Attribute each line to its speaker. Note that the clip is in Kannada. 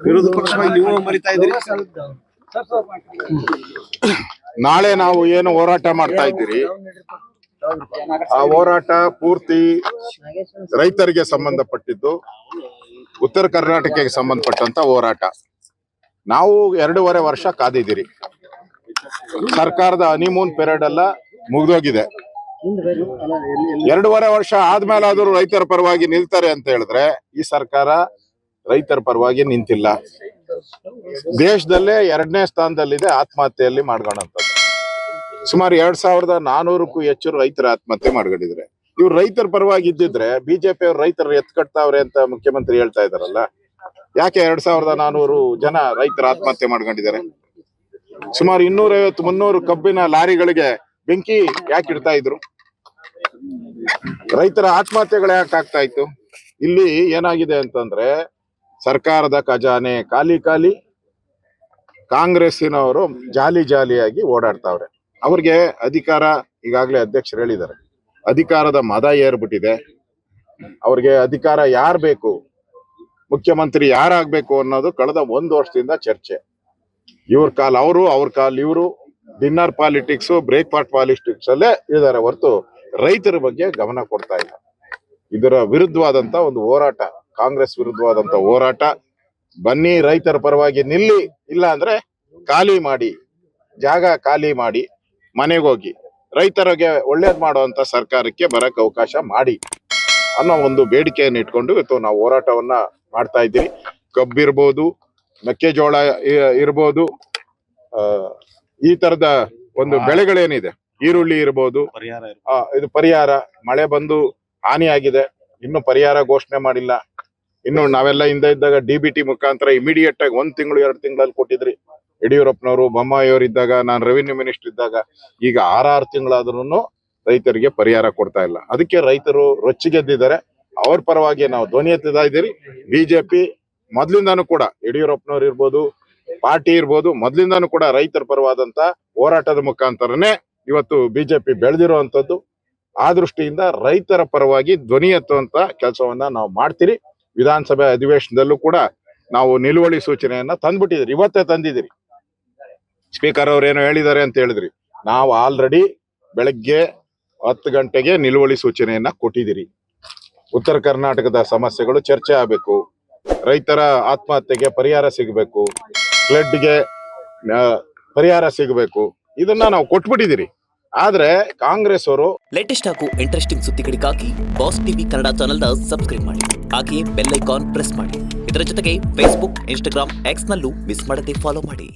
Speaker 1: ವಿರೋಧ ಪಕ್ಷವಾಗಿ ನೀವು ಮರಿತಾ ಇದ್ದೀರಿ.
Speaker 2: ನಾಳೆ ನಾವು ಏನು ಹೋರಾಟ ಮಾಡ್ತಾ ಇದ್ದೀರಿ, ಆ ಹೋರಾಟ ಪೂರ್ತಿ ರೈತರಿಗೆ ಸಂಬಂಧಪಟ್ಟಿದ್ದು, ಉತ್ತರ ಕರ್ನಾಟಕಕ್ಕೆ ಸಂಬಂಧಪಟ್ಟಂತ ಹೋರಾಟ. ನಾವು 2.5 ವರ್ಷ ಕಾದಿದ್ದೀರಿ. ಸರ್ಕಾರದ ಹನಿಮೂನ್ ಪೀರಿಯಡ್ ಎಲ್ಲ ಮುಗಿದೋಗಿದೆ. 2.5 ವರ್ಷ ಆದ್ಮೇಲಾದ್ರೂ ರೈತರ ಪರವಾಗಿ ನಿಲ್ತಾರೆ ಅಂತ ಹೇಳಿದ್ರೆ, ಈ ಸರ್ಕಾರ ರೈತರ ಪರವಾಗಿ ನಿಂತಿಲ್ಲ. ದೇಶದಲ್ಲೇ 2ನೇ ಸ್ಥಾನದಲ್ಲಿದೆ ಆತ್ಮಹತ್ಯೆಯಲ್ಲಿ ಮಾಡ್ಕೊಳ್ಳೋಂಥದ್ದು. ಸುಮಾರು 2400ಕ್ಕೂ ಹೆಚ್ಚು ರೈತರ ಆತ್ಮಹತ್ಯೆ ಮಾಡ್ಕೊಂಡಿದ್ರೆ. ಇವ್ರು ರೈತರ ಪರವಾಗಿ ಇದ್ದಿದ್ರೆ ಬಿಜೆಪಿ ಅವ್ರು ರೈತರು ಎತ್ಕಟ್ತಾವ್ರೆ ಅಂತ ಮುಖ್ಯಮಂತ್ರಿ ಹೇಳ್ತಾ ಇದಾರಲ್ಲ, ಯಾಕೆ 2400 ಜನ ರೈತರ ಆತ್ಮಹತ್ಯೆ ಮಾಡ್ಕೊಂಡಿದ್ದಾರೆ? ಸುಮಾರು 250-300 ಕಬ್ಬಿನ ಲಾರಿಗಳಿಗೆ ಬೆಂಕಿ ಯಾಕೆ ಇಡ್ತಾ ಇದ್ರು? ರೈತರ ಆತ್ಮಹತ್ಯೆಗಳು ಯಾಕೆ ಆಗ್ತಾ ಇತ್ತು? ಇಲ್ಲಿ ಏನಾಗಿದೆ ಅಂತಂದ್ರೆ, ಸರ್ಕಾರದ ಖಜಾನೆ ಖಾಲಿ, ಕಾಂಗ್ರೆಸ್ಸಿನವರು ಜಾಲಿಯಾಗಿ ಓಡಾಡ್ತಾವ್ರೆ. ಅವ್ರಿಗೆ ಅಧಿಕಾರ, ಈಗಾಗಲೇ ಅಧ್ಯಕ್ಷರು ಹೇಳಿದ್ದಾರೆ, ಅಧಿಕಾರದ ಮದ ಏರ್ಬಿಟ್ಟಿದೆ. ಅವ್ರಿಗೆ ಅಧಿಕಾರ ಯಾರು ಬೇಕು, ಮುಖ್ಯಮಂತ್ರಿ ಯಾರಾಗ್ಬೇಕು ಅನ್ನೋದು ಕಳೆದ 1 ವರ್ಷದಿಂದ ಚರ್ಚೆ. ಇವ್ರ ಕಾಲ್ ಅವರು, ಅವ್ರ ಕಾಲ್ ಇವರು, ಡಿನ್ನರ್ ಪಾಲಿಟಿಕ್ಸ್, ಬ್ರೇಕ್ಫಾಸ್ಟ್ ಪಾಲಿಟಿಕ್ಸ್ ಅಲ್ಲೇ ಇದ್ದಾರೆ ಹೊರತು ರೈತರ ಬಗ್ಗೆ ಗಮನ ಕೊಡ್ತಾ ಇಲ್ಲ. ಇದರ ವಿರುದ್ಧವಾದಂತ ಒಂದು ಹೋರಾಟ, ಕಾಂಗ್ರೆಸ್ ವಿರುದ್ಧವಾದಂತ ಹೋರಾಟ. ಬನ್ನಿ, ರೈತರ ಪರವಾಗಿ ನಿಲ್ಲಿ, ಇಲ್ಲ ಅಂದ್ರೆ ಖಾಲಿ ಮಾಡಿ, ಜಾಗ ಖಾಲಿ ಮಾಡಿ ಮನೆಗೆ ಹೋಗಿ ರೈತರಿಗೆ ಒಳ್ಳೇದ್ ಮಾಡುವಂತ ಸರ್ಕಾರಕ್ಕೆ ಬರಕ್ ಅವಕಾಶ ಮಾಡಿ ಅನ್ನೋ ಒಂದು ಬೇಡಿಕೆಯನ್ನು ಇಟ್ಕೊಂಡು ಇವತ್ತು ನಾವು ಹೋರಾಟವನ್ನ ಮಾಡ್ತಾ ಇದ್ದೀವಿ. ಕಬ್ಬಿರ್ಬೋದು, ಮೆಕ್ಕೆಜೋಳ ಇರ್ಬೋದು, ಈ ತರದ ಒಂದು ಬೆಳೆಗಳೇನಿದೆ, ಈರುಳ್ಳಿ ಇರ್ಬೋದು, ಇದು ಪರಿಹಾರ. ಮಳೆ ಬಂದು ಹಾನಿ ಆಗಿದೆ, ಇನ್ನು ಪರಿಹಾರ ಘೋಷಣೆ ಮಾಡಿಲ್ಲ. ಇನ್ನು ನಾವೆಲ್ಲ ಹಿಂದೆ ಇದ್ದಾಗ DBT ಮುಖಾಂತರ ಇಮಿಡಿಯೇಟ್ ಆಗಿ 1 ತಿಂಗಳು 2 ತಿಂಗಳಲ್ಲಿ ಕೊಟ್ಟಿದ್ರಿ. ಯಡಿಯೂರಪ್ಪನವರು, ಬೊಮ್ಮಾಯಿಯವರು ಇದ್ದಾಗ, ನಾನು ರೆವಿನ್ಯೂ ಮಿನಿಸ್ಟರ್ ಇದ್ದಾಗ. ಈಗ 6 ತಿಂಗಳಾದ್ರೂ ರೈತರಿಗೆ ಪರಿಹಾರ ಕೊಡ್ತಾ ಇಲ್ಲ. ಅದಕ್ಕೆ ರೈತರು ರೊಚ್ಚಿಗೆದ್ದಿದ್ದಾರೆ. ಅವ್ರ ಪರವಾಗಿ ನಾವು ಧ್ವನಿ ಎತ್ತಿದ ಇದ್ದೀರಿ. ಬಿಜೆಪಿ ಮೊದ್ಲಿಂದಾನು ಕೂಡ, ಯಡಿಯೂರಪ್ಪನವ್ರು ಇರ್ಬೋದು, ಪಾರ್ಟಿ ಇರ್ಬೋದು, ಮೊದ್ಲಿಂದಾನು ಕೂಡ ರೈತರ ಪರವಾದಂತ ಹೋರಾಟದ ಮುಖಾಂತರನೇ ಇವತ್ತು ಬಿಜೆಪಿ ಬೆಳೆದಿರುವಂತದ್ದು. ಆ ದೃಷ್ಟಿಯಿಂದ ರೈತರ ಪರವಾಗಿ ಧ್ವನಿ ಎತ್ತುವಂತ ಕೆಲಸವನ್ನ ನಾವು ಮಾಡ್ತೀರಿ. ವಿಧಾನಸಭೆ ಅಧಿವೇಶನದಲ್ಲೂ ಕೂಡ ನಾವು ನಿಲುವಳಿ ಸೂಚನೆಯನ್ನ ತಂದ್ಬಿಟ್ಟಿದ್ರಿ, ಇವತ್ತೇ ತಂದಿದ್ದೀರಿ. ಸ್ಪೀಕರ್ ಅವ್ರೇನೋ ಹೇಳಿದ್ದಾರೆ ಅಂತ ಹೇಳಿದ್ರಿ, ನಾವು ಆಲ್ರೆಡಿ ಬೆಳಗ್ಗೆ 10 ಗಂಟೆಗೆ ನಿಲುವಳಿ ಸೂಚನೆಯನ್ನ ಕೊಟ್ಟಿದ್ದೀರಿ. ಉತ್ತರ ಕರ್ನಾಟಕದ ಸಮಸ್ಯೆಗಳು ಚರ್ಚೆ ಆಗಬೇಕು, ರೈತರ ಆತ್ಮಹತ್ಯೆಗೆ ಪರಿಹಾರ ಸಿಗಬೇಕು, ಫ್ಲಡ್ಗೆ ಪರಿಹಾರ ಸಿಗಬೇಕು, ಇದನ್ನ ನಾವು ಕೊಟ್ಬಿಟ್ಟಿದ್ದೀರಿ. ಆದ್ರೆ ಕಾಂಗ್ರೆಸ್ ಅವರು
Speaker 3: ಲೇಟೆಸ್ಟ್ ಹಾಗೂ ಇಂಟ್ರೆಸ್ಟಿಂಗ್ ಸುದ್ದಿಗಳಿಗಾಗಿ ಬಾಸ್ ಟಿವಿ ಕನ್ನಡ ಚಾನೆಲ್ನ ಸಬ್ಸ್ಕ್ರೈಬ್ ಮಾಡಿ, ಹಾಗೆಯೇ ಬೆಲ್ ಐಕಾನ್ ಪ್ರೆಸ್ ಮಾಡಿ. ಇದರ ಜೊತೆಗೆ ಫೇಸ್ಬುಕ್, ಇನ್ಸ್ಟಾಗ್ರಾಮ್, ಎಕ್ಸ್ ನಲ್ಲೂ ಮಿಸ್ ಮಾಡದೆ ಫಾಲೋ ಮಾಡಿ.